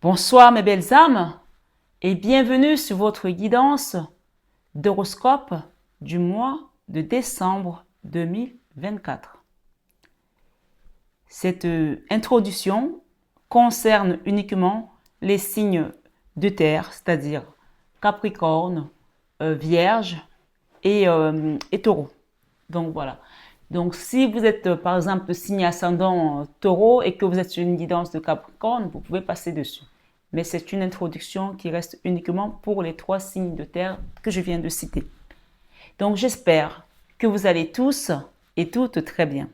Bonsoir mes belles âmes et bienvenue sur votre guidance d'horoscope du mois de décembre 2024. Cette introduction concerne uniquement les signes de terre, c'est-à-dire Capricorne, Vierge et Taureau. Donc voilà. Donc si vous êtes par exemple signe ascendant Taureau et que vous êtes sur une guidance de Capricorne, vous pouvez passer dessus. Mais c'est une introduction qui reste uniquement pour les 3 signes de terre que je viens de citer. Donc j'espère que vous allez tous et toutes très bien.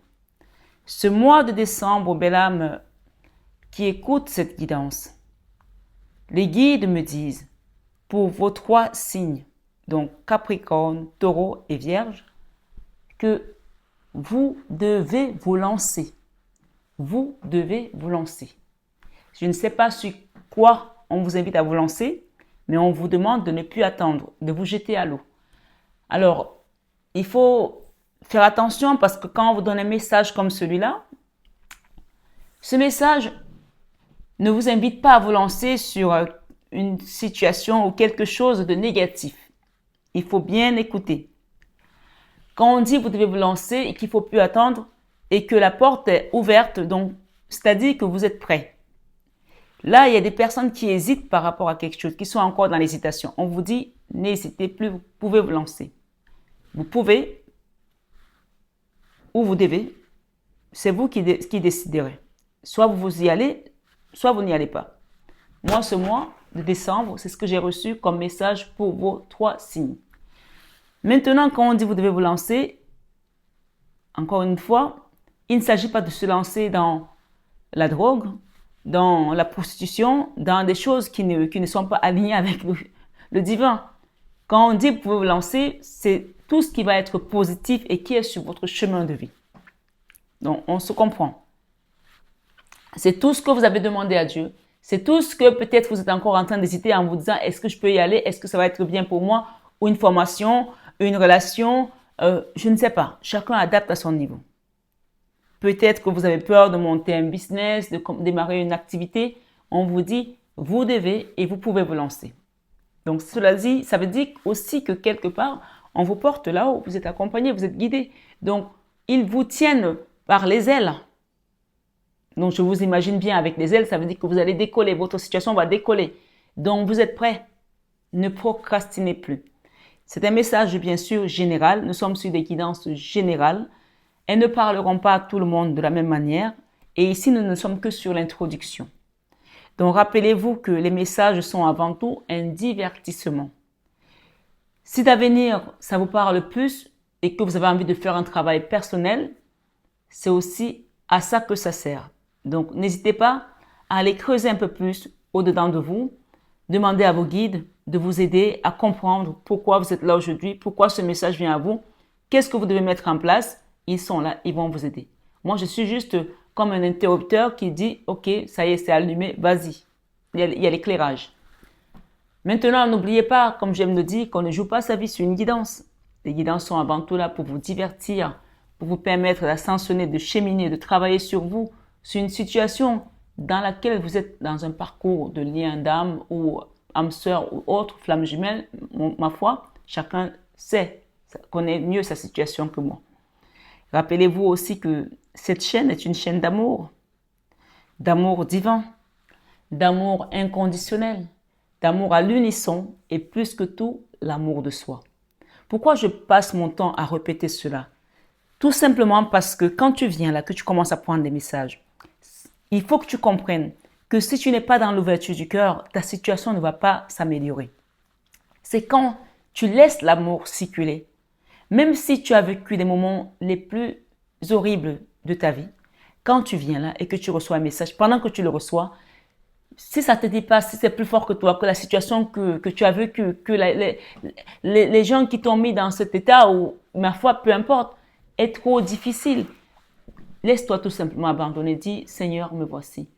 Ce mois de décembre, belle âme qui écoute cette guidance, les guides me disent pour vos 3 signes, donc Capricorne, Taureau et Vierge, que vous devez vous lancer. Vous devez vous lancer. Je ne sais pas sur quoi on vous invite à vous lancer, mais on vous demande de ne plus attendre, de vous jeter à l'eau. Alors, il faut faire attention parce que quand on vous donne un message comme celui-là, ce message ne vous invite pas à vous lancer sur une situation ou quelque chose de négatif. Il faut bien écouter. Quand on dit que vous devez vous lancer et qu'il ne faut plus attendre et que la porte est ouverte, donc c'est-à-dire que vous êtes prêt. Là, il y a des personnes qui hésitent par rapport à quelque chose, qui sont encore dans l'hésitation. On vous dit, n'hésitez plus, vous pouvez vous lancer. Vous pouvez ou vous devez, c'est vous qui déciderez. Soit vous y allez, soit vous n'y allez pas. Moi, ce mois de décembre, c'est ce que j'ai reçu comme message pour vos 3 signes. Maintenant, quand on dit vous devez vous lancer, encore une fois, il ne s'agit pas de se lancer dans la drogue, dans la prostitution, dans des choses qui ne sont pas alignées avec le divin. Quand on dit vous pouvez vous lancer, c'est tout ce qui va être positif et qui est sur votre chemin de vie. Donc, on se comprend. C'est tout ce que vous avez demandé à Dieu. C'est tout ce que peut-être vous êtes encore en train d'hésiter en vous disant, est-ce que je peux y aller? Est-ce que ça va être bien pour moi? Ou une formation, une relation, je ne sais pas. Chacun adapte à son niveau. Peut-être que vous avez peur de monter un business, de démarrer une activité. On vous dit, vous devez et vous pouvez vous lancer. Donc, cela dit, ça veut dire aussi que quelque part, on vous porte là-haut, vous êtes accompagné, vous êtes guidé. Donc, ils vous tiennent par les ailes. Donc, je vous imagine bien avec les ailes, ça veut dire que vous allez décoller, votre situation va décoller. Donc, vous êtes prêts. Ne procrastinez plus. C'est un message, bien sûr, général. Nous sommes sur des guidances générales. Elles ne parleront pas à tout le monde de la même manière. Et ici, nous ne sommes que sur l'introduction. Donc, rappelez-vous que les messages sont avant tout un divertissement. Si d'avenir, ça vous parle plus et que vous avez envie de faire un travail personnel, c'est aussi à ça que ça sert. Donc, n'hésitez pas à aller creuser un peu plus au-dedans de vous. Demandez à vos guides de vous aider à comprendre pourquoi vous êtes là aujourd'hui, pourquoi ce message vient à vous, qu'est-ce que vous devez mettre en place. Ils sont là, ils vont vous aider. Moi, je suis juste comme un interrupteur qui dit, OK, ça y est, c'est allumé, vas-y. Il y a l'éclairage. Maintenant, n'oubliez pas, comme j'aime le dire, qu'on ne joue pas sa vie sur une guidance. Les guidances sont avant tout là pour vous divertir, pour vous permettre d'ascensionner, de cheminer, de travailler sur vous, sur une situation dans laquelle vous êtes dans un parcours de lien d'âme ou âme sœur ou autre, flamme jumelle, ma foi, chacun sait, connaît mieux sa situation que moi. Rappelez-vous aussi que cette chaîne est une chaîne d'amour divin, d'amour inconditionnel, d'amour à l'unisson et plus que tout, l'amour de soi. Pourquoi je passe mon temps à répéter cela? Tout simplement parce que quand tu viens là, que tu commences à prendre des messages, il faut que tu comprennes que si tu n'es pas dans l'ouverture du cœur, ta situation ne va pas s'améliorer. C'est quand tu laisses l'amour circuler, même si tu as vécu des moments les plus horribles de ta vie, quand tu viens là et que tu reçois un message, pendant que tu le reçois, si ça ne te dit pas, si c'est plus fort que toi, que la situation que tu as vécue, que les gens qui t'ont mis dans cet état, ou ma foi, peu importe, est trop difficile, laisse-toi tout simplement abandonner. Dis, Seigneur, me voici.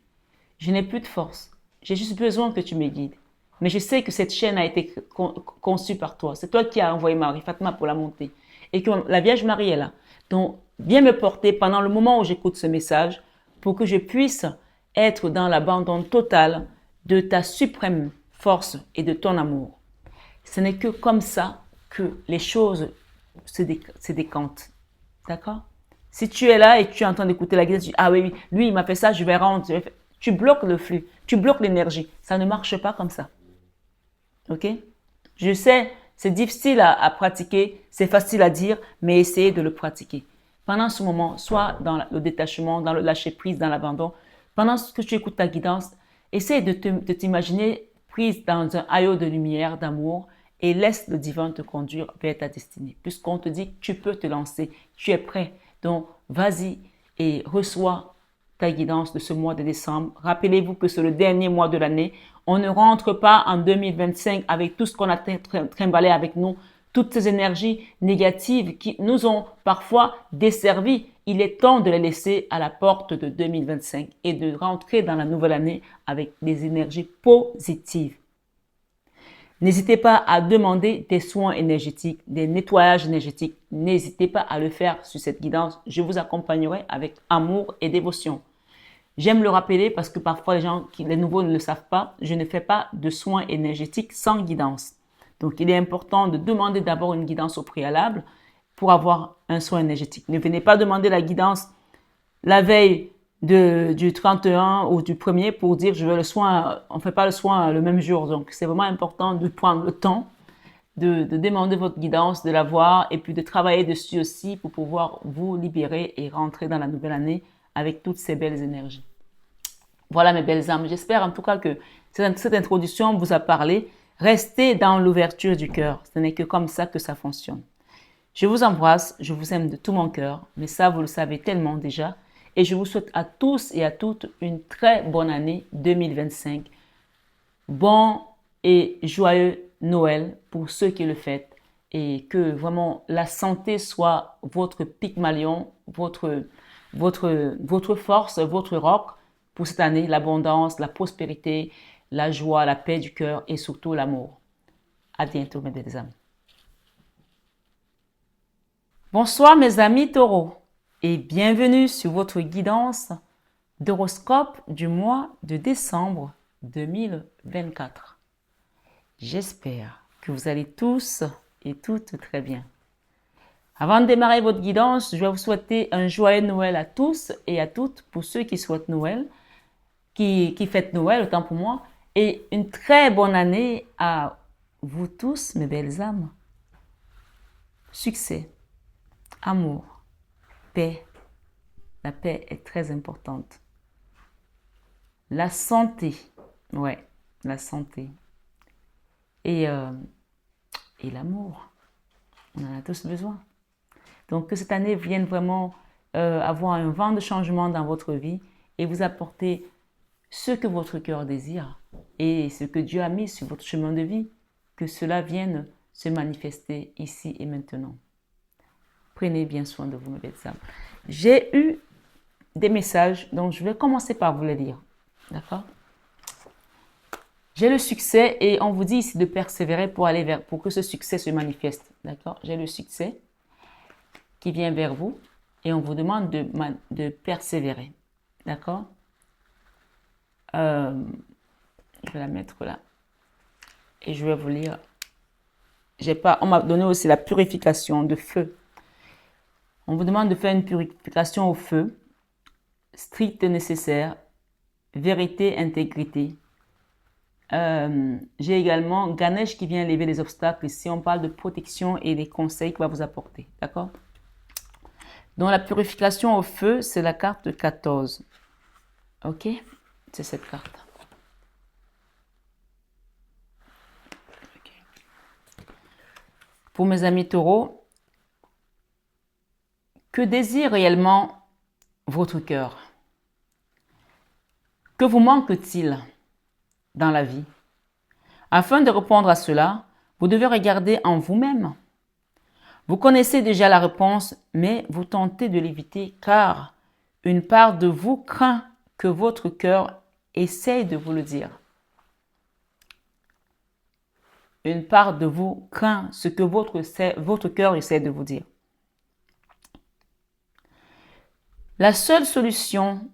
Je n'ai plus de force. J'ai juste besoin que tu me guides. Mais je sais que cette chaîne a été conçue par toi. C'est toi qui as envoyé Marie Fatma pour la monter. Et que la Vierge Marie est là. Donc, viens me porter pendant le moment où j'écoute ce message pour que je puisse être dans l'abandon total de ta suprême force et de ton amour. Ce n'est que comme ça que les choses se décantent. D'accord? Si tu es là et tu es en train d'écouter la guidance, tu dis, ah oui, lui, il m'a fait ça, je vais rendre. Tu bloques le flux, tu bloques l'énergie. Ça ne marche pas comme ça. Ok? Je sais, c'est difficile à pratiquer, c'est facile à dire, mais essayez de le pratiquer. Pendant ce moment, soit dans le détachement, dans le lâcher prise, dans l'abandon, pendant que tu écoutes ta guidance, essaye de t'imaginer prise dans un haillot de lumière, d'amour, et laisse le divin te conduire vers ta destinée. Puisqu'on te dit que tu peux te lancer, tu es prêt. Donc, vas-y et reçois ta guidance de ce mois de décembre. Rappelez-vous que c'est le dernier mois de l'année. On ne rentre pas en 2025 avec tout ce qu'on a trimballé avec nous, toutes ces énergies négatives qui nous ont parfois desservis. Il est temps de les laisser à la porte de 2025 et de rentrer dans la nouvelle année avec des énergies positives. N'hésitez pas à demander des soins énergétiques, des nettoyages énergétiques. N'hésitez pas à le faire sur cette guidance. Je vous accompagnerai avec amour et dévotion. J'aime le rappeler parce que parfois les nouveaux ne le savent pas. Je ne fais pas de soins énergétiques sans guidance. Donc, il est important de demander d'abord une guidance au préalable pour avoir un soin énergétique. Ne venez pas demander la guidance la veille du 31 ou du 1er pour dire je veux le soin. On ne fait pas le soin le même jour. Donc, c'est vraiment important de prendre le temps de demander votre guidance, de la voir et puis de travailler dessus aussi pour pouvoir vous libérer et rentrer dans la nouvelle année avec toutes ces belles énergies. Voilà mes belles âmes. J'espère en tout cas que cette introduction vous a parlé. Restez dans l'ouverture du cœur. Ce n'est que comme ça que ça fonctionne. Je vous embrasse, je vous aime de tout mon cœur, mais ça vous le savez tellement déjà. Et je vous souhaite à tous et à toutes une très bonne année 2025. Bon et joyeux Noël pour ceux qui le fêtent. Et que vraiment la santé soit votre Pygmalion, votre force, votre roc pour cette année, l'abondance, la prospérité, la joie, la paix du cœur et surtout l'amour. À bientôt mes belles âmes. Bonsoir mes amis taureaux et bienvenue sur votre guidance d'horoscope du mois de décembre 2024. J'espère que vous allez tous et toutes très bien. Avant de démarrer votre guidance, je vais vous souhaiter un joyeux Noël à tous et à toutes pour ceux qui souhaitent Noël, qui fêtent Noël, autant pour moi, et une très bonne année à vous tous, mes belles âmes. Succès, amour, paix. La paix est très importante. La santé, ouais, la santé. Et l'amour, on en a tous besoin. Donc que cette année vienne vraiment avoir un vent de changement dans votre vie et vous apporter ce que votre cœur désire et ce que Dieu a mis sur votre chemin de vie, que cela vienne se manifester ici et maintenant. Prenez bien soin de vous, mes belles âmes. J'ai eu des messages, donc je vais commencer par vous les lire. D'accord? J'ai le succès et on vous dit ici de persévérer pour que ce succès se manifeste. D'accord? J'ai le succès qui vient vers vous et on vous demande de persévérer. D'accord? Je vais la mettre là. Et je vais vous lire. On m'a donné aussi la purification de feu. On vous demande de faire une purification au feu, stricte et nécessaire, vérité, intégrité. J'ai également Ganesh qui vient lever les obstacles. Ici, on parle de protection et des conseils qu'il va vous apporter. D'accord? Donc, la purification au feu, c'est la carte 14. Ok? C'est cette carte. Okay. Pour mes amis taureaux, que désire réellement votre cœur? Que vous manque-t-il dans la vie? Afin de répondre à cela, vous devez regarder en vous-même. Vous connaissez déjà la réponse, mais vous tentez de l'éviter car une part de vous craint que votre cœur essaye de vous le dire. Une part de vous craint ce que votre cœur essaie de vous dire. La seule solution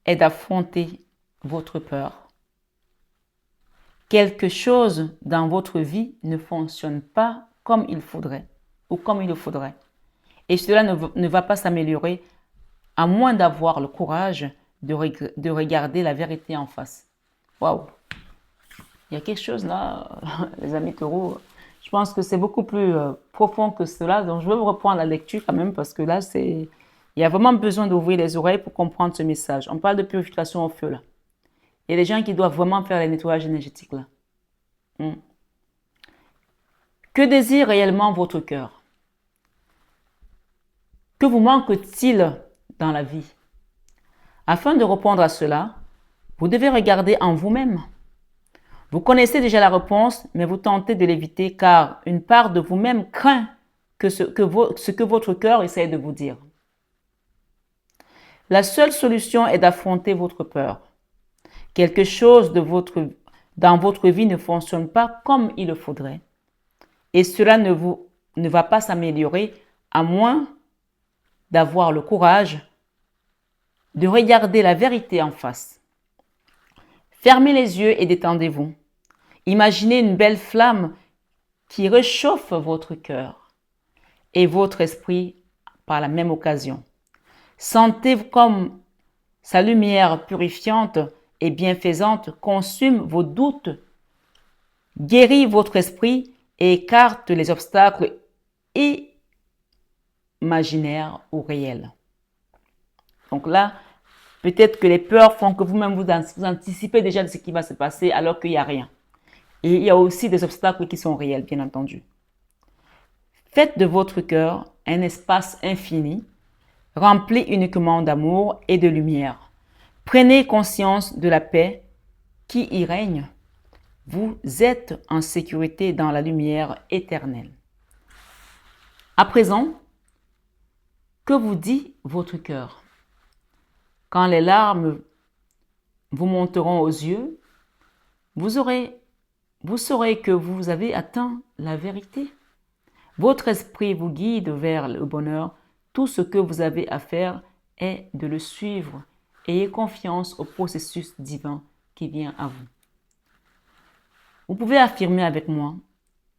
est d'affronter votre peur. quelque chose dans votre vie ne fonctionne pas comme il faudrait ou comme il le faudrait. Et cela ne va pas s'améliorer à moins d'avoir le courage de regarder la vérité en face. Waouh! Il y a quelque chose là, les amis taureaux. Je pense que c'est beaucoup plus profond que cela. Donc, je vais vous reprendre la lecture quand même parce que là, il y a vraiment besoin d'ouvrir les oreilles pour comprendre ce message. On parle de purification au feu là. Il y a des gens qui doivent vraiment faire les nettoyages énergétiques là. Que désire réellement votre cœur? Que vous manque-t-il dans la vie? Afin de répondre à cela, vous devez regarder en vous-même. Vous connaissez déjà la réponse, mais vous tentez de l'éviter car une part de vous-même craint ce que votre cœur essaie de vous dire. La seule solution est d'affronter votre peur. Quelque chose dans votre vie ne fonctionne pas comme il le faudrait. Et cela ne va pas s'améliorer à moins d'avoir le courage de regarder la vérité en face. Fermez les yeux et détendez-vous. Imaginez une belle flamme qui réchauffe votre cœur et votre esprit par la même occasion. Sentez comme sa lumière purifiante et bienfaisante consume vos doutes, guérit votre esprit et écarte les obstacles imaginaires ou réels. Donc là, peut-être que les peurs font que vous-même vous anticipez déjà de ce qui va se passer alors qu'il n'y a rien. Et il y a aussi des obstacles qui sont réels, bien entendu. Faites de votre cœur un espace infini, rempli uniquement d'amour et de lumière. Prenez conscience de la paix qui y règne. Vous êtes en sécurité dans la lumière éternelle. À présent, que vous dit votre cœur? Quand les larmes vous monteront aux yeux, vous saurez que vous avez atteint la vérité. Votre esprit vous guide vers le bonheur. Tout ce que vous avez à faire est de le suivre. Ayez confiance au processus divin qui vient à vous. Vous pouvez affirmer avec moi,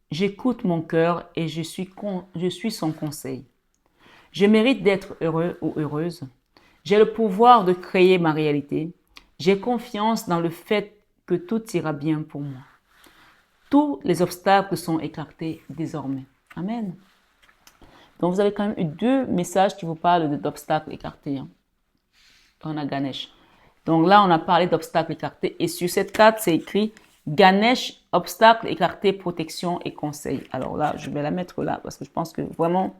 j'écoute mon cœur et je suis son conseil. Je mérite d'être heureux ou heureuse. J'ai le pouvoir de créer ma réalité. J'ai confiance dans le fait que tout ira bien pour moi. Tous les obstacles sont écartés désormais. Amen. Donc, vous avez quand même eu 2 messages qui vous parlent d'obstacles écartés. On a Ganesh. Donc là, on a parlé d'obstacles écartés. Et sur cette carte, c'est écrit Ganesh, obstacles écartés, protection et conseil. Alors là, je vais la mettre là parce que je pense que vraiment,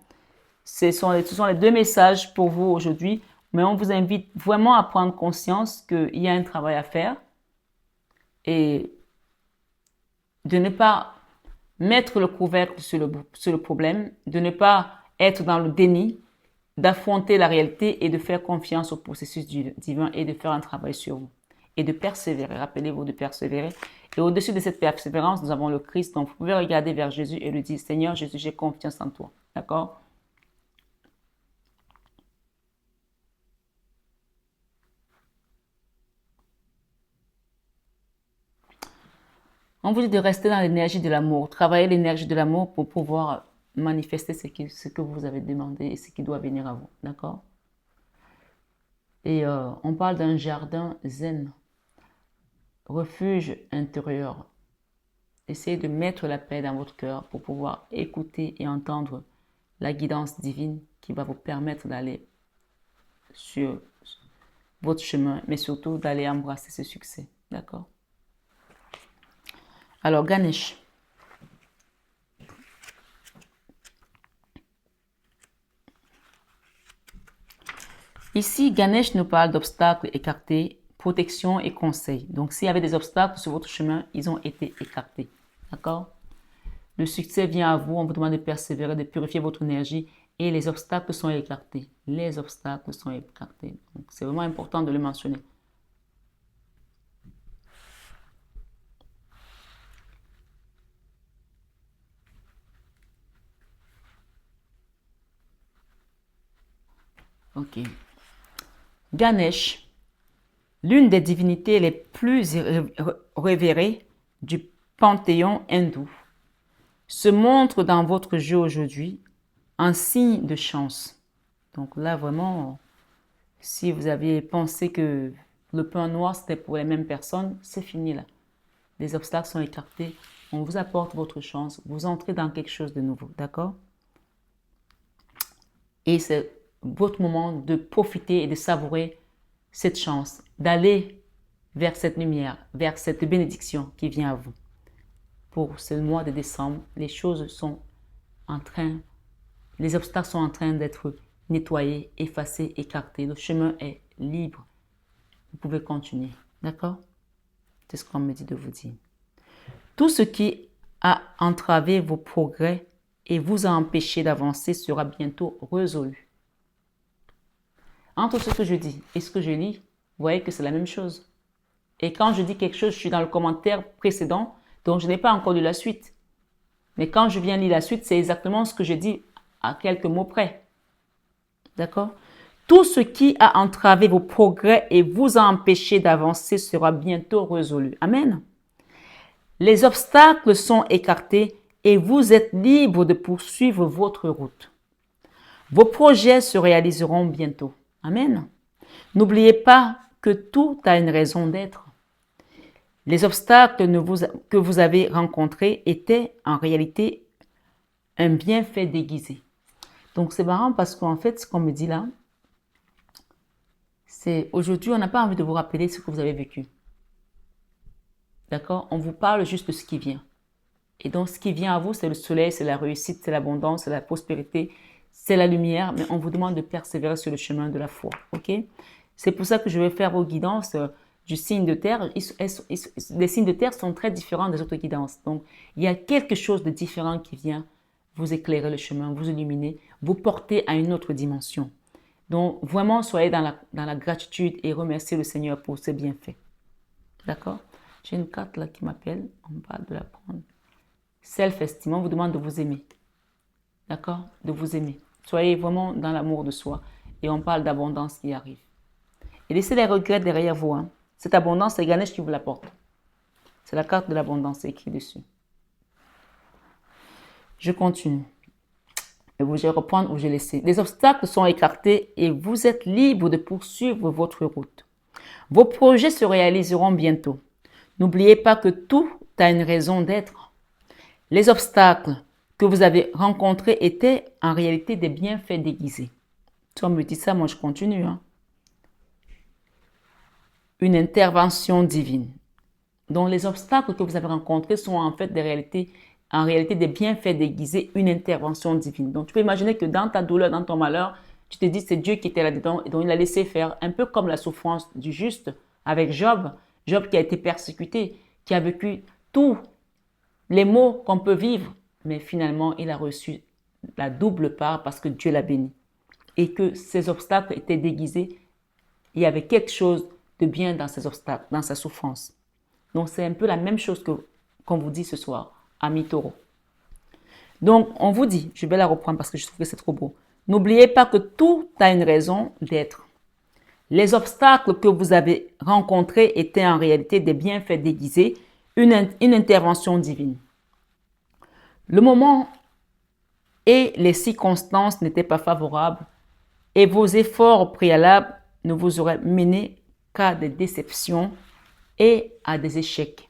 ce sont les 2 messages pour vous aujourd'hui. Mais on vous invite vraiment à prendre conscience qu'il y a un travail à faire et de ne pas mettre le couvercle sur le problème, de ne pas être dans le déni, d'affronter la réalité et de faire confiance au processus divin et de faire un travail sur vous et de persévérer. Rappelez-vous de persévérer. Et au-dessus de cette persévérance, nous avons le Christ. Donc, vous pouvez regarder vers Jésus et lui dire, Seigneur Jésus, j'ai confiance en toi. D'accord? On vous dit de rester dans l'énergie de l'amour, travailler l'énergie de l'amour pour pouvoir manifester ce que vous avez demandé et ce qui doit venir à vous. D'accord? Et on parle d'un jardin zen, refuge intérieur. Essayez de mettre la paix dans votre cœur pour pouvoir écouter et entendre la guidance divine qui va vous permettre d'aller sur votre chemin, mais surtout d'aller embrasser ce succès. D'accord? Alors, Ganesh. Ici, Ganesh nous parle d'obstacles écartés, protection et conseil. Donc, s'il y avait des obstacles sur votre chemin, ils ont été écartés. D'accord? Le succès vient à vous, on vous demande de persévérer, de purifier votre énergie et les obstacles sont écartés. Les obstacles sont écartés. Donc, c'est vraiment important de le mentionner. Ok. Ganesh, l'une des divinités les plus révérées du panthéon hindou se montre dans votre jeu aujourd'hui un signe de chance. Donc là, vraiment, si vous aviez pensé que le point noir, c'était pour les mêmes personnes, c'est fini là. Les obstacles sont écartés. On vous apporte votre chance. Vous entrez dans quelque chose de nouveau. D'accord? Et c'est votre moment de profiter et de savourer cette chance, d'aller vers cette lumière, vers cette bénédiction qui vient à vous. Pour ce mois de décembre, les choses sont en train, les obstacles sont en train d'être nettoyés, effacés, écartés. Le chemin est libre. Vous pouvez continuer. D'accord? C'est ce qu'on me dit de vous dire. Tout ce qui a entravé vos progrès et vous a empêché d'avancer sera bientôt résolu. Entre ce que je dis et ce que je lis, vous voyez que c'est la même chose. Et quand je dis quelque chose, je suis dans le commentaire précédent, donc je n'ai pas encore lu la suite. Mais quand je viens lire la suite, c'est exactement ce que je dis à quelques mots près. D'accord? Tout ce qui a entravé vos progrès et vous a empêché d'avancer sera bientôt résolu. Amen. Les obstacles sont écartés et vous êtes libre de poursuivre votre route. Vos projets se réaliseront bientôt. Amen. N'oubliez pas que tout a une raison d'être. Les obstacles que vous avez rencontrés étaient en réalité un bienfait déguisé. Donc c'est marrant parce qu'en fait, ce qu'on me dit là, c'est aujourd'hui, on n'a pas envie de vous rappeler ce que vous avez vécu. D'accord? On vous parle juste de ce qui vient. Et donc, ce qui vient à vous, c'est le soleil, c'est la réussite, c'est l'abondance, c'est la prospérité, c'est la lumière. Mais on vous demande de persévérer sur le chemin de la foi. OK? C'est pour ça que je vais faire vos guidances du signe de terre. Les signes de terre sont très différents des autres guidances. Donc, il y a quelque chose de différent qui vient vous éclairer le chemin, vous illuminer, vous porter à une autre dimension. Donc, vraiment, soyez dans la gratitude et remerciez le Seigneur pour ses bienfaits. D'accord? J'ai une carte là qui m'appelle. On parle de la prendre. Self-esteem, on vous demande de vous aimer. D'accord? De vous aimer. Soyez vraiment dans l'amour de soi. Et on parle d'abondance qui arrive. Et laissez les regrets derrière vous. Hein. Cette abondance, c'est Ganesh qui vous l'apporte. C'est la carte de l'abondance, c'est écrit dessus. Je continue. Et je vais reprendre où j'ai laissé. Les obstacles sont écartés et vous êtes libre de poursuivre votre route. Vos projets se réaliseront bientôt. N'oubliez pas que tout a une raison d'être. Les obstacles que vous avez rencontrés étaient en réalité des bienfaits déguisés. Si on me dit ça, moi je continue. Hein. Une intervention divine. Donc les obstacles que vous avez rencontrés sont en fait en réalité des bienfaits déguisés, une intervention divine. Donc tu peux imaginer que dans ta douleur, dans ton malheur, tu te dis c'est Dieu qui était là-dedans et donc il a laissé faire, un peu comme la souffrance du juste avec Job. Job qui a été persécuté, qui a vécu tous les maux qu'on peut vivre, mais finalement il a reçu la double part parce que Dieu l'a béni. Et que ces obstacles étaient déguisés, il y avait quelque chose de bien dans ces obstacles, dans sa souffrance. Donc c'est un peu la même chose qu'on vous dit ce soir, amis taureaux. Donc on vous dit, je vais la reprendre parce que je trouve que c'est trop beau. N'oubliez pas que tout a une raison d'être. Les obstacles que vous avez rencontrés étaient en réalité des bienfaits déguisés, une intervention divine. Le moment et les circonstances n'étaient pas favorables et vos efforts préalables ne vous auraient mené qu'à des déceptions et à des échecs.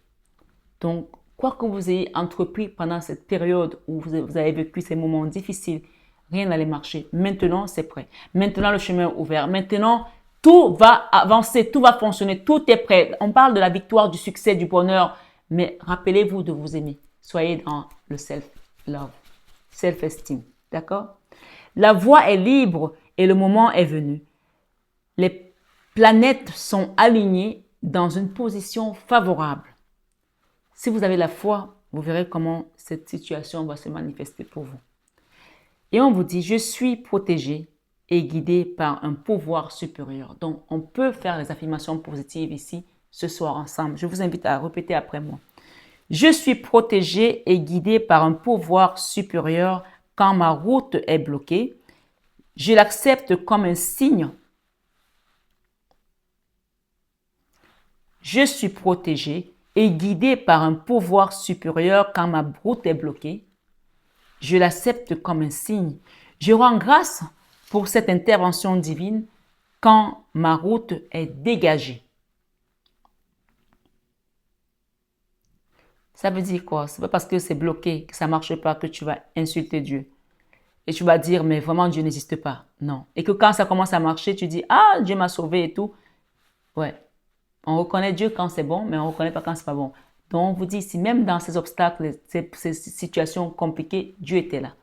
Donc, quoi que vous ayez entrepris pendant cette période où vous avez vécu ces moments difficiles, rien n'allait marcher. Maintenant, c'est prêt. Maintenant, le chemin est ouvert. Maintenant, tout va avancer, tout va fonctionner, tout est prêt. On parle de la victoire, du succès, du bonheur, mais rappelez-vous de vous aimer. Soyez dans le self-love, self-esteem. D'accord? La voie est libre et le moment est venu. Les planètes sont alignées dans une position favorable. Si vous avez la foi, vous verrez comment cette situation va se manifester pour vous. Et on vous dit, je suis protégé et guidé par un pouvoir supérieur. Donc, on peut faire les affirmations positives ici, ce soir ensemble. Je vous invite à répéter après moi. Je suis protégé et guidé par un pouvoir supérieur quand ma route est bloquée. Je l'accepte comme un signe. Je suis protégé et guidée par un pouvoir supérieur quand ma route est bloquée. Je l'accepte comme un signe. Je rends grâce pour cette intervention divine quand ma route est dégagée. Ça veut dire quoi? C'est pas parce que c'est bloqué, que ça marche pas, que tu vas insulter Dieu. Et tu vas dire, mais vraiment, Dieu n'existe pas. Non. Et que quand ça commence à marcher, tu dis, ah, Dieu m'a sauvé et tout. Ouais. On reconnaît Dieu quand c'est bon, mais on ne reconnaît pas quand c'est pas bon. Donc, on vous dit ici, même dans ces obstacles, ces situations compliquées, Dieu était là.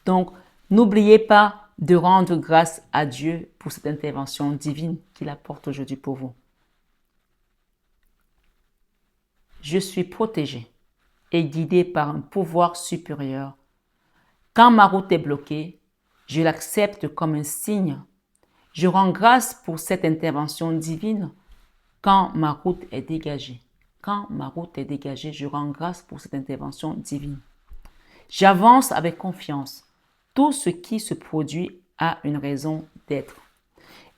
Donc, n'oubliez pas de rendre grâce à Dieu pour cette intervention divine qu'il apporte aujourd'hui pour vous. Je suis protégé et guidé par un pouvoir supérieur. Quand ma route est bloquée, je l'accepte comme un signe. Je rends grâce pour cette intervention divine quand ma route est dégagée. Quand ma route est dégagée, je rends grâce pour cette intervention divine. J'avance avec confiance. Tout ce qui se produit a une raison d'être.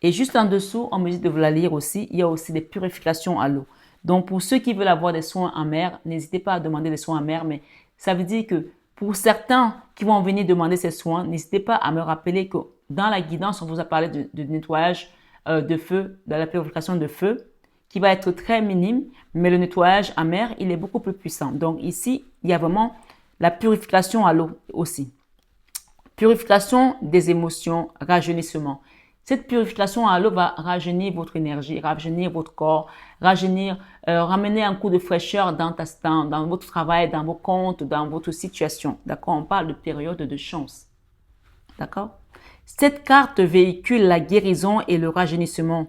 Et juste en dessous, on me dit de vous la lire aussi, il y a aussi des purifications à l'eau. Donc, pour ceux qui veulent avoir des soins en mer, n'hésitez pas à demander des soins en mer, mais ça veut dire que pour certains qui vont venir demander ces soins, n'hésitez pas à me rappeler que dans la guidance, on vous a parlé de nettoyage de feu, de la purification de feu, qui va être très minime, mais le nettoyage en mer, il est beaucoup plus puissant. Donc ici, il y a vraiment la purification à l'eau aussi. Purification des émotions, rajeunissement. Cette purification à l'eau va rajeunir votre énergie, rajeunir votre corps, ramener un coup de fraîcheur dans votre travail, dans vos comptes, dans votre situation. D'accord? On parle de période de chance. D'accord? Cette carte véhicule la guérison et le rajeunissement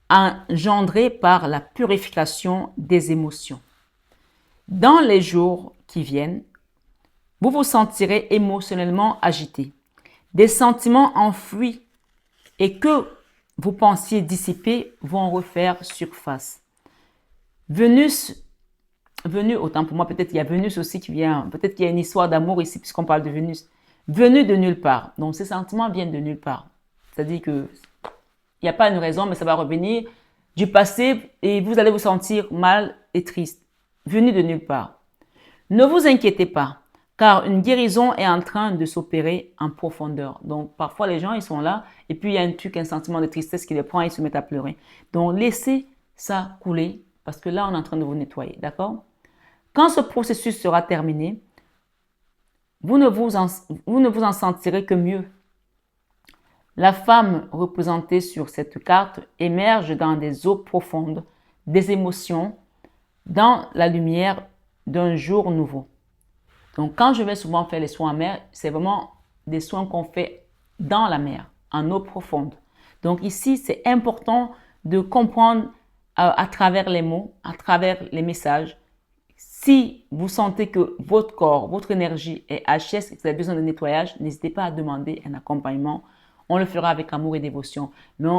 engendrés par la purification des émotions. Dans les jours qui viennent, vous vous sentirez émotionnellement agité. Des sentiments enfouis et que vous pensiez dissiper vont refaire surface. Venus, autant pour moi, peut-être il y a Vénus aussi qui vient, peut-être qu'il y a une histoire d'amour ici puisqu'on parle de Vénus. Venu de nulle part. Donc ces sentiments viennent de nulle part. C'est-à-dire que il n'y a pas une raison, mais ça va revenir du passé et vous allez vous sentir mal et triste, venu de nulle part. Ne vous inquiétez pas, car une guérison est en train de s'opérer en profondeur. Donc, parfois, les gens, ils sont là et puis il y a un sentiment de tristesse qui les prend et ils se mettent à pleurer. Donc, laissez ça couler parce que là, on est en train de vous nettoyer, d'accord? Quand ce processus sera terminé, vous ne vous en sentirez que mieux. La femme représentée sur cette carte émerge dans des eaux profondes, des émotions, dans la lumière d'un jour nouveau. Donc, quand je vais souvent faire les soins en mer, c'est vraiment des soins qu'on fait dans la mer, en eau profonde. Donc ici, c'est important de comprendre à travers les mots, à travers les messages. Si vous sentez que votre corps, votre énergie est HS et que vous avez besoin de nettoyage, n'hésitez pas à demander un accompagnement. On le fera avec amour et dévotion. Mais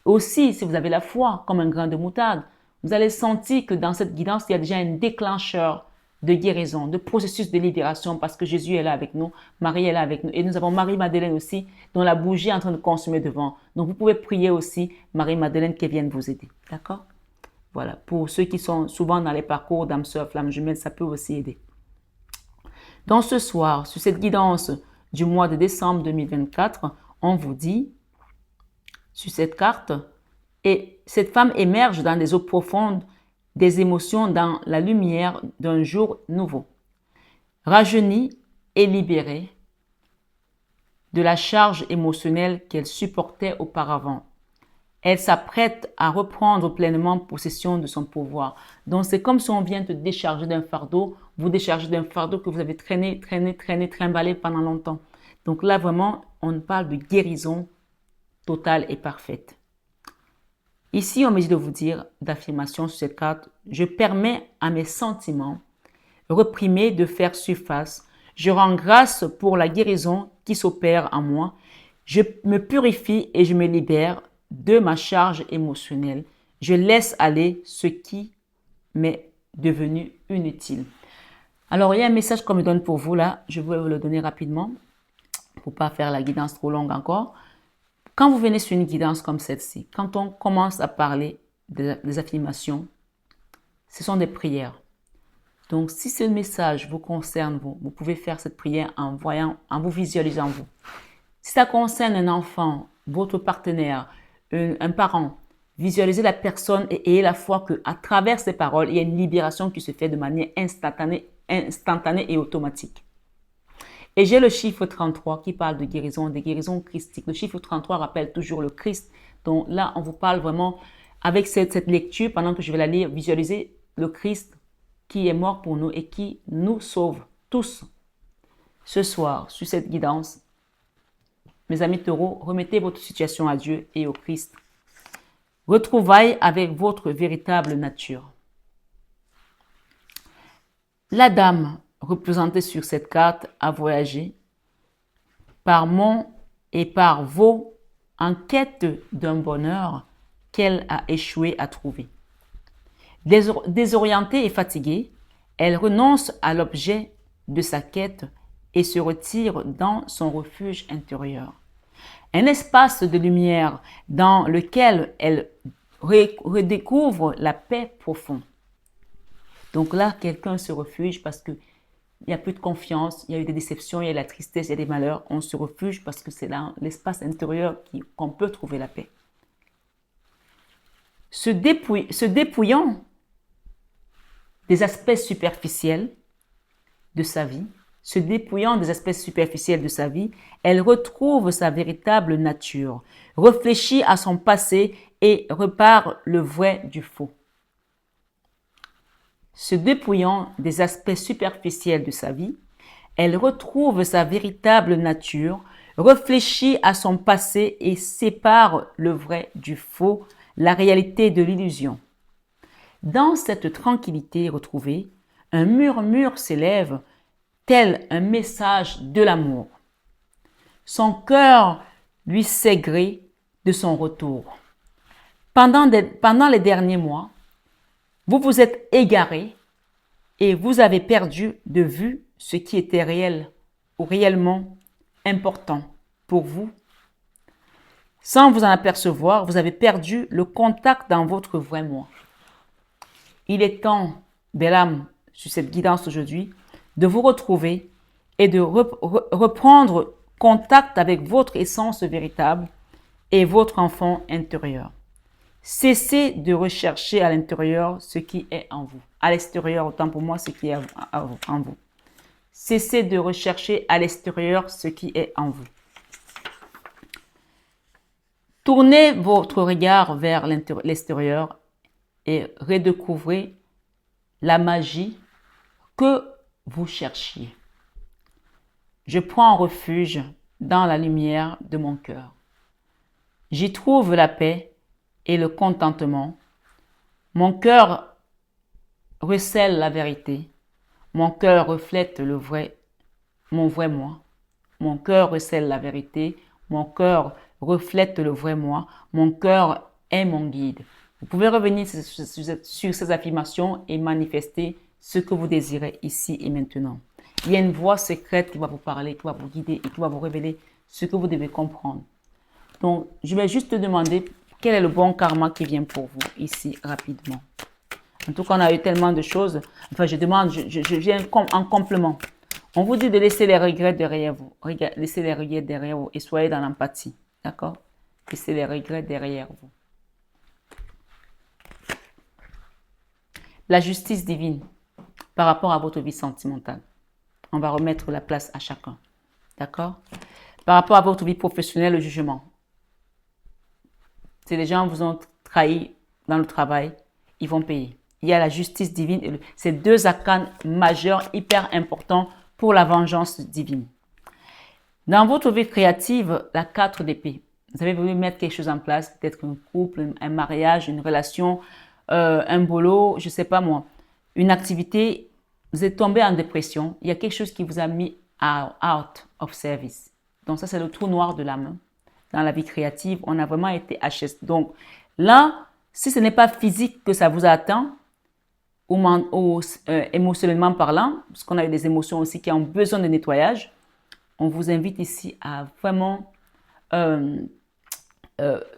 aussi, si vous avez la foi, comme un grain de moutarde, vous allez sentir que dans cette guidance, il y a déjà un déclencheur de guérison, de processus de libération, parce que Jésus est là avec nous, Marie est là avec nous. Et nous avons Marie-Madeleine aussi, dont la bougie est en train de consumer devant. Donc, vous pouvez prier aussi Marie-Madeleine qui vienne vous aider. D'accord? Voilà. Pour ceux qui sont souvent dans les parcours d'âme sœur, flamme jumelle, ça peut aussi aider. Donc, ce soir, sur cette guidance du mois de décembre 2024, on vous dit, sur cette carte, et cette femme émerge dans des eaux profondes, des émotions dans la lumière d'un jour nouveau. Rajeunie et libérée de la charge émotionnelle qu'elle supportait auparavant. Elle s'apprête à reprendre pleinement possession de son pouvoir. Donc, c'est comme si on vient te décharger d'un fardeau, vous décharger d'un fardeau que vous avez traîné, trimballé pendant longtemps. Donc là, vraiment, on parle de guérison totale et parfaite. Ici, on me dit de vous dire d'affirmation sur cette carte, je permets à mes sentiments reprimés de faire surface. Je rends grâce pour la guérison qui s'opère en moi. Je me purifie et je me libère de ma charge émotionnelle. Je laisse aller ce qui m'est devenu inutile. Alors, il y a un message qu'on me donne pour vous là. Je vais vous le donner rapidement pour ne pas faire la guidance trop longue encore. Quand vous venez sur une guidance comme celle-ci, quand on commence à parler des affirmations, Ce sont des prières. Donc, si ce message vous concerne, vous pouvez faire cette prière en vous visualisant vous. Si ça concerne un enfant, votre partenaire, un parent, visualisez la personne et ayez la foi qu'à travers ces paroles, il y a une libération qui se fait de manière instantanée et automatique. Et j'ai le chiffre 33 qui parle de guérison, des guérisons christiques. Le chiffre 33 rappelle toujours le Christ. Donc là, on vous parle vraiment, avec cette lecture, pendant que je vais la lire, visualiser le Christ qui est mort pour nous et qui nous sauve tous. Ce soir, sur cette guidance, mes amis taureaux, remettez votre situation à Dieu et au Christ. Retrouvailles avec votre véritable nature. La dame représentée sur cette carte a voyagé par mon et par vos en quête d'un bonheur qu'elle a échoué à trouver. Désorientée et fatiguée, elle renonce à l'objet de sa quête et se retire dans son refuge intérieur. Un espace de lumière dans lequel elle redécouvre la paix profonde. Donc là, quelqu'un se refuge parce qu'il n'y a plus de confiance, il y a eu des déceptions, il y a eu de la tristesse, il y a des malheurs. On se refuge parce que c'est dans l'espace intérieur qu'on peut trouver la paix. Se dépouillant des aspects superficiels de sa vie, elle retrouve sa véritable nature, réfléchit à son passé et repart le vrai du faux. Se dépouillant des aspects superficiels de sa vie, elle retrouve sa véritable nature, réfléchit à son passé et sépare le vrai du faux, la réalité de l'illusion. Dans cette tranquillité retrouvée, un murmure s'élève tel un message de l'amour. Son cœur lui sait gré de son retour. Pendant les derniers mois, vous vous êtes égaré et vous avez perdu de vue ce qui était réel ou réellement important pour vous. Sans vous en apercevoir, vous avez perdu le contact dans votre vrai moi. Il est temps, belle âme, sur cette guidance aujourd'hui, de vous retrouver et de reprendre contact avec votre essence véritable et votre enfant intérieur. Cessez de rechercher à l'intérieur ce qui est en vous. À l'extérieur, autant pour moi, ce qui est en vous. Cessez de rechercher à l'extérieur ce qui est en vous. Tournez votre regard vers l'extérieur et redécouvrez la magie que vous cherchiez. Je prends refuge dans la lumière de mon cœur. J'y trouve la paix et le contentement. Mon cœur recèle la vérité. Mon cœur reflète mon vrai moi. Mon cœur recèle la vérité. Mon cœur reflète le vrai moi. Mon cœur est mon guide. Vous pouvez revenir sur ces affirmations et manifester ce que vous désirez ici et maintenant. Il y a une voix secrète qui va vous parler, qui va vous guider et qui va vous révéler ce que vous devez comprendre. Donc, je vais juste te demander quel est le bon karma qui vient pour vous ici rapidement. En tout cas, on a eu tellement de choses. Enfin, je viens en complément. On vous dit de laisser les regrets derrière vous. Laissez les regrets derrière vous et soyez dans l'empathie. D'accord? Laissez les regrets derrière vous. La justice divine par rapport à votre vie sentimentale. On va remettre la place à chacun. D'accord? Par rapport à votre vie professionnelle, le jugement. Si les gens vous ont trahi dans le travail, ils vont payer. Il y a la justice divine. C'est deux arcanes majeurs, hyper importants pour la vengeance divine. Dans votre vie créative, la 4 d'épée. Vous avez voulu mettre quelque chose en place, peut-être un couple, un mariage, une relation, un boulot, je ne sais pas moi, une activité. Vous êtes tombé en dépression. Il y a quelque chose qui vous a mis out of service. Donc ça, c'est le trou noir de l'âme. Dans la vie créative, on a vraiment été HS. Donc là, si ce n'est pas physique que ça vous atteint, ou émotionnellement parlant, parce qu'on a eu des émotions aussi qui ont besoin de nettoyage, on vous invite ici à vraiment,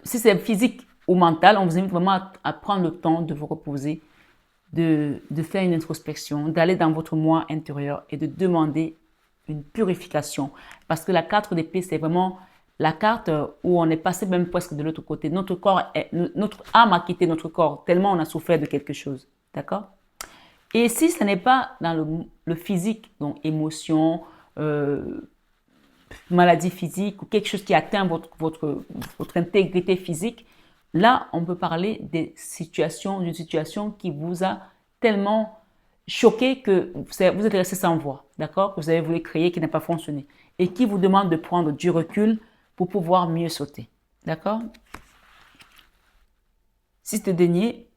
si c'est physique ou mental, on vous invite vraiment à prendre le temps de vous reposer, de faire une introspection, d'aller dans votre moi intérieur et de demander une purification. Parce que la 4 d'épée, c'est vraiment la carte où on est passé même presque de l'autre côté. Notre âme a quitté notre corps tellement on a souffert de quelque chose. D'accord? Et si ce n'est pas dans le physique, donc émotion, maladie physique ou quelque chose qui atteint votre intégrité physique, là, on peut parler d'une situation qui vous a tellement choqué que vous êtes resté sans voix, d'accord? Que vous avez voulu créer qui n'a pas fonctionné et qui vous demande de prendre du recul pour pouvoir mieux sauter, d'accord? 6 de denier.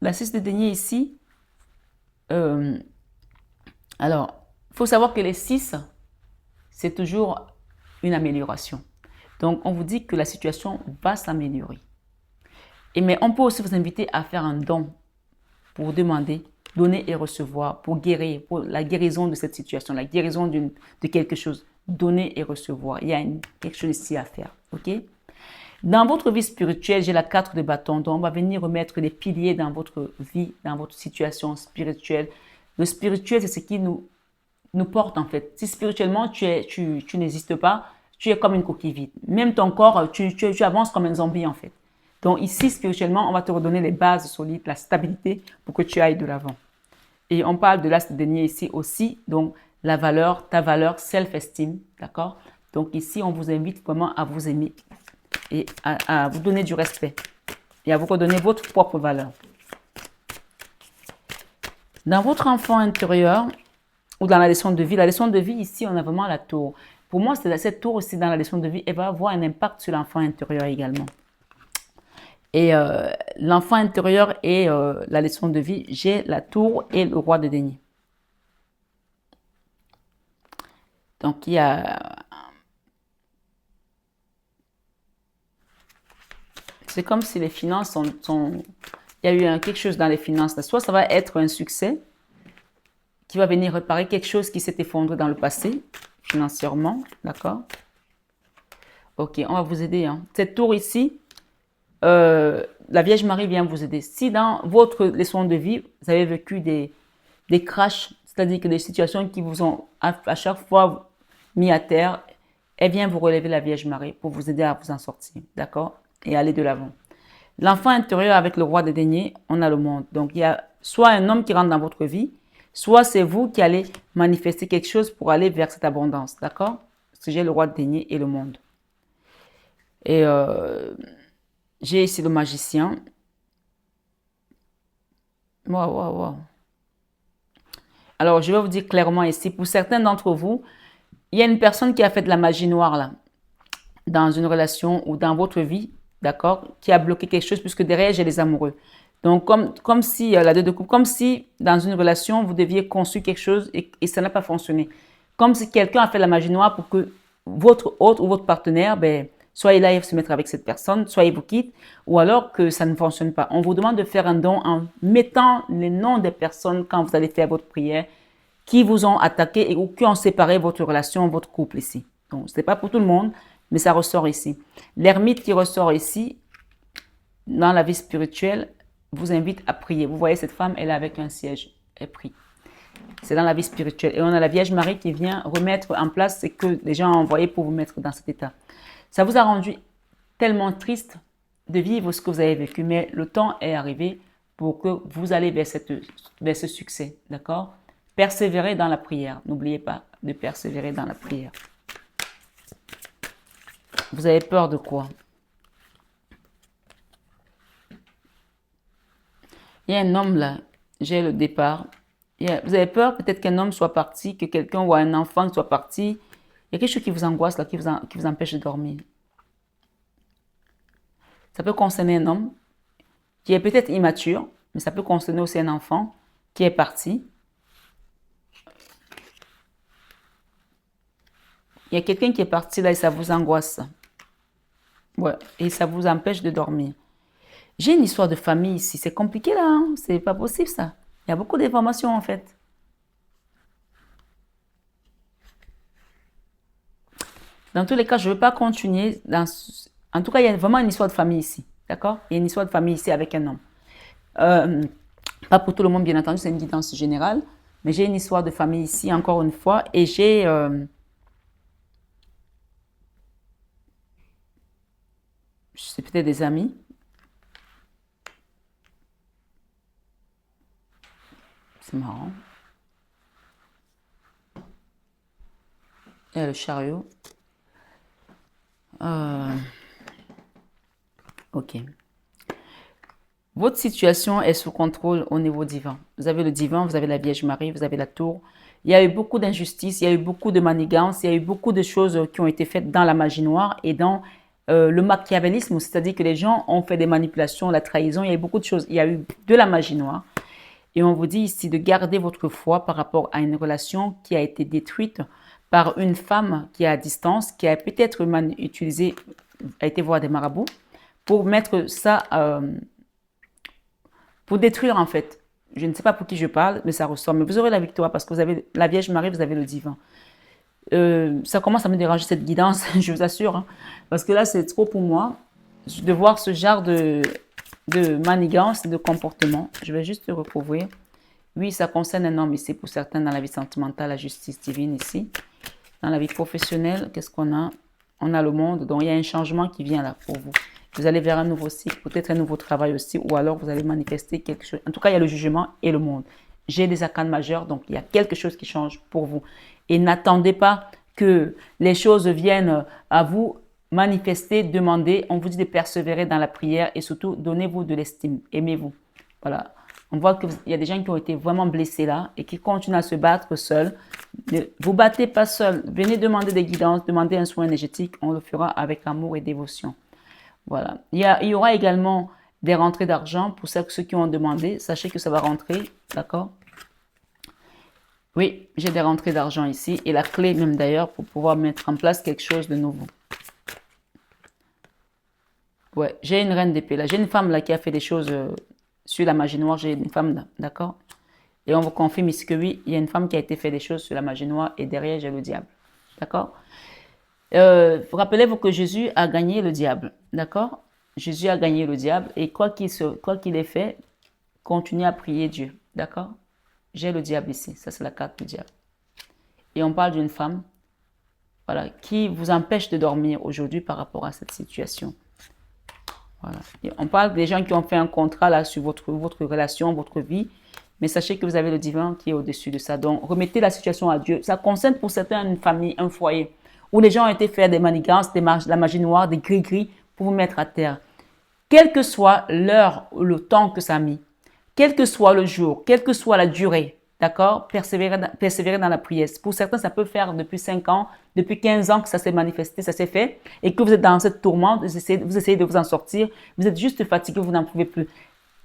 La 6 de denier ici, alors, il faut savoir que les 6, c'est toujours une amélioration. Donc, on vous dit que la situation va s'améliorer. Mais on peut aussi vous inviter à faire un don pour demander, donner et recevoir, pour guérir, pour la guérison de cette situation, la guérison de quelque chose. Donner et recevoir. Il y a quelque chose ici à faire. OK? Dans votre vie spirituelle, j'ai la 4 de bâton. Donc, on va venir remettre les piliers dans votre vie, dans votre situation spirituelle. Le spirituel, c'est ce qui nous porte en fait. Si spirituellement, tu n'existes pas, tu es comme une coquille vide. Même ton corps, tu avances comme un zombie en fait. Donc ici, spirituellement, on va te redonner les bases solides, la stabilité pour que tu ailles de l'avant. Et on parle de l'as de denier ici aussi, donc la valeur, ta valeur, self-esteem, d'accord? Donc ici, on vous invite vraiment à vous aimer et à vous donner du respect et à vous redonner votre propre valeur. Dans votre enfant intérieur ou dans la leçon de vie ici, on a vraiment la tour. Pour moi, cette tour aussi dans la leçon de vie, elle va avoir un impact sur l'enfant intérieur également. Et l'enfant intérieur et la leçon de vie, j'ai la tour et le roi de denier. Donc, il y a... C'est comme si les finances sont... Il y a eu quelque chose dans les finances. Soit ça va être un succès qui va venir réparer quelque chose qui s'est effondré dans le passé, financièrement, d'accord? Ok, on va vous aider. Hein. Cette tour ici, la Vierge Marie vient vous aider. Si dans votre leçon de vie, vous avez vécu des crashs, c'est-à-dire que des situations qui vous ont à chaque fois mis à terre, elle vient vous relever la Vierge Marie pour vous aider à vous en sortir, d'accord? Et aller de l'avant. L'enfant intérieur avec le roi des deniers, on a le monde. Donc, il y a soit un homme qui rentre dans votre vie, soit c'est vous qui allez manifester quelque chose pour aller vers cette abondance, d'accord? Parce que j'ai le roi des deniers et le monde. Et j'ai ici le magicien. Wow. Alors, je vais vous dire clairement ici, pour certains d'entre vous, il y a une personne qui a fait de la magie noire là, dans une relation ou dans votre vie, d'accord, qui a bloqué quelque chose, puisque derrière, j'ai les amoureux. Donc, comme si, la deux de coupe, comme si dans une relation, vous deviez construire quelque chose et ça n'a pas fonctionné. Comme si quelqu'un a fait de la magie noire pour que votre hôte ou votre partenaire, soit il aille se mettre avec cette personne, soit il vous quitte, ou alors que ça ne fonctionne pas. On vous demande de faire un don en mettant les noms des personnes quand vous allez faire votre prière, qui vous ont attaqué ou qui ont séparé votre relation, votre couple ici. Donc, ce n'est pas pour tout le monde, mais ça ressort ici. L'ermite qui ressort ici, dans la vie spirituelle, vous invite à prier. Vous voyez cette femme, elle est avec un siège, elle prie. C'est dans la vie spirituelle. Et on a la Vierge Marie qui vient remettre en place ce que les gens ont envoyé pour vous mettre dans cet état. Ça vous a rendu tellement triste de vivre ce que vous avez vécu, mais le temps est arrivé pour que vous allez vers ce succès, d'accord? Persévérez dans la prière. N'oubliez pas de persévérer dans la prière. Vous avez peur de quoi? Il y a un homme là, j'ai le départ. Vous avez peur peut-être qu'un homme soit parti, que quelqu'un ou un enfant soit parti. Il y a quelque chose qui vous angoisse là, qui vous empêche de dormir. Ça peut concerner un homme qui est peut-être immature, mais ça peut concerner aussi un enfant qui est parti. Il y a quelqu'un qui est parti là et ça vous angoisse. Ouais, et ça vous empêche de dormir. J'ai une histoire de famille ici. C'est compliqué là, hein? C'est pas possible ça. Il y a beaucoup d'informations en fait. Dans tous les cas, je ne veux pas continuer. En tout cas, il y a vraiment une histoire de famille ici. D'accord? Il y a une histoire de famille ici avec un homme. Pas pour tout le monde, bien entendu, c'est une guidance générale. Mais j'ai une histoire de famille ici, encore une fois. Et j'ai... c'est peut-être des amis. C'est marrant. Et le chariot. Ok. Votre situation est sous contrôle au niveau divin. Vous avez le divin, vous avez la Vierge Marie, vous avez la tour. Il y a eu beaucoup d'injustices, il y a eu beaucoup de manigances, il y a eu beaucoup de choses qui ont été faites dans la magie noire et dans le machiavélisme, c'est-à-dire que les gens ont fait des manipulations, la trahison, il y a eu beaucoup de choses. Il y a eu de la magie noire. Et on vous dit ici de garder votre foi par rapport à une relation qui a été détruite par une femme qui est à distance, qui a peut-être utilisé, a été voir des marabouts pour mettre ça, pour détruire en fait. Je ne sais pas pour qui je parle, mais ça ressort. Mais vous aurez la victoire parce que vous avez la Vierge Marie, vous avez le divin. Ça commence à me déranger cette guidance, je vous assure. Hein, parce que là, c'est trop pour moi de voir ce genre de manigance, de comportement. Je vais juste recouvrir. Oui, ça concerne un homme ici, pour certains dans la vie sentimentale, la justice divine ici. Dans la vie professionnelle, qu'est-ce qu'on a? On a le monde, donc il y a un changement qui vient là pour vous. Vous allez vers un nouveau cycle, peut-être un nouveau travail aussi, ou alors vous allez manifester quelque chose. En tout cas, il y a le jugement et le monde. J'ai des arcanes majeures, donc il y a quelque chose qui change pour vous. Et n'attendez pas que les choses viennent à vous manifester, demander. On vous dit de persévérer dans la prière et surtout, donnez-vous de l'estime. Aimez-vous. Voilà. On voit qu'il y a des gens qui ont été vraiment blessés là et qui continuent à se battre seuls. Ne vous battez pas seuls. Venez demander des guidances, demandez un soin énergétique. On le fera avec amour et dévotion. Voilà. Il y aura également des rentrées d'argent pour ceux qui ont demandé. Sachez que ça va rentrer. D'accord? Oui, j'ai des rentrées d'argent ici. Et la clé même d'ailleurs pour pouvoir mettre en place quelque chose de nouveau. Ouais, j'ai une reine d'épée là. J'ai une femme là qui a fait des choses sur la magie noire. J'ai une femme là. D'accord? Et on vous confirme ici que oui, il y a une femme qui a été fait des choses sur la magie noire. Et derrière, j'ai le diable. D'accord? Rappelez-vous que Jésus a gagné le diable, d'accord? Jésus a gagné le diable et quoi qu'il ait fait, continuez à prier Dieu, d'accord? J'ai le diable ici, ça c'est la carte du diable. Et on parle d'une femme, voilà, qui vous empêche de dormir aujourd'hui par rapport à cette situation. Voilà. Et on parle des gens qui ont fait un contrat là sur votre relation, votre vie, mais sachez que vous avez le divin qui est au-dessus de ça. Donc remettez la situation à Dieu. Ça concerne pour certains une famille, un foyer, où les gens ont été faire des manigances, la magie noire, des gris-gris pour vous mettre à terre. Quel que soit l'heure ou le temps que ça a mis, quel que soit le jour, quelle que soit la durée, d'accord, persévérer dans la prière. Pour certains, ça peut faire depuis 5 ans, depuis 15 ans que ça s'est manifesté, ça s'est fait, et que vous êtes dans cette tourmente, vous essayez de vous en sortir, vous êtes juste fatigué, vous n'en pouvez plus.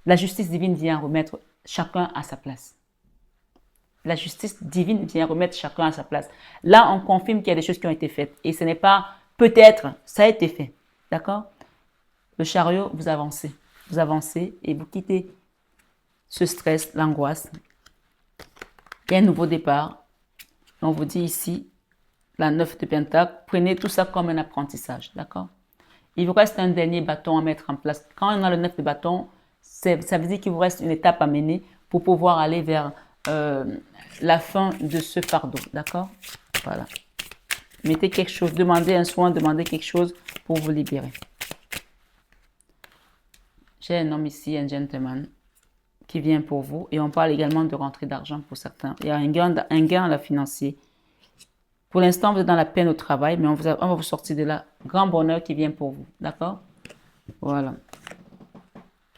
La justice divine vient remettre chacun à sa place. La justice divine vient remettre chacun à sa place. Là, on confirme qu'il y a des choses qui ont été faites. Et ce n'est pas peut-être, ça a été fait. D'accord? Le chariot, vous avancez. Vous avancez et vous quittez ce stress, l'angoisse. Il y a un nouveau départ. On vous dit ici, la 9 de Pentacle, prenez tout ça comme un apprentissage. D'accord? Il vous reste un dernier bâton à mettre en place. Quand on a le 9 de bâton, ça veut dire qu'il vous reste une étape à mener pour pouvoir aller vers la fin de ce fardeau, d'accord? Voilà. Mettez quelque chose, demandez un soin, demandez quelque chose pour vous libérer. J'ai un homme ici, un gentleman, qui vient pour vous. Et on parle également de rentrée d'argent pour certains. Il y a un gain à la financier. Pour l'instant, vous êtes dans la peine au travail, mais on va vous sortir de là. Grand bonheur qui vient pour vous, d'accord? Voilà.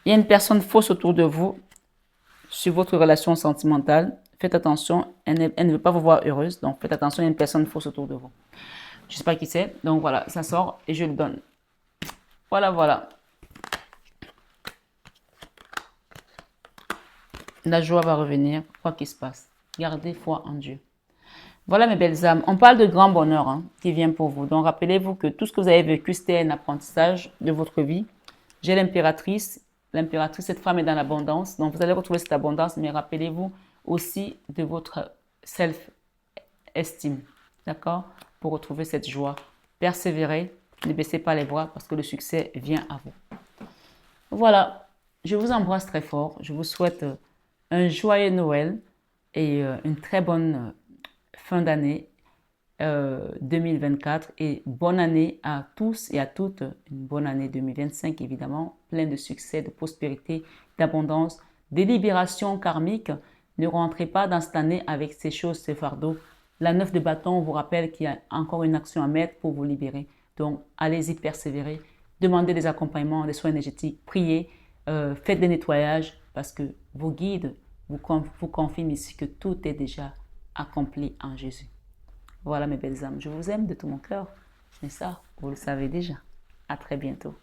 Il y a une personne fausse autour de vous sur votre relation sentimentale. Faites attention, elle ne veut pas vous voir heureuse, donc faites attention, il y a une personne fausse autour de vous. Je ne sais pas qui c'est, donc voilà, ça sort et je le donne. Voilà, voilà. La joie va revenir, quoi qu'il se passe. Gardez foi en Dieu. Voilà mes belles âmes, on parle de grand bonheur hein, qui vient pour vous. Donc rappelez-vous que tout ce que vous avez vécu, c'était un apprentissage de votre vie. J'ai l'impératrice. L'impératrice, cette femme est dans l'abondance. Donc vous allez retrouver cette abondance, mais rappelez-vous aussi de votre self-estime. D'accord? Pour retrouver cette joie. Persévérez, ne baissez pas les bras parce que le succès vient à vous. Voilà, je vous embrasse très fort. Je vous souhaite un joyeux Noël et une très bonne fin d'année 2024 et bonne année à tous et à toutes. Une bonne année 2025 évidemment, plein de succès, de prospérité, d'abondance, des libérations karmiques. Ne rentrez pas dans cette année avec ces choses, ces fardeaux. La 9 de bâton vous rappelle qu'il y a encore une action à mettre pour vous libérer. Donc, allez-y persévérer. Demandez des accompagnements, des soins énergétiques, priez, faites des nettoyages parce que vos guides vous confirment ici que tout est déjà accompli en Jésus. Voilà mes belles âmes, je vous aime de tout mon cœur. Mais ça, vous le savez déjà. À très bientôt.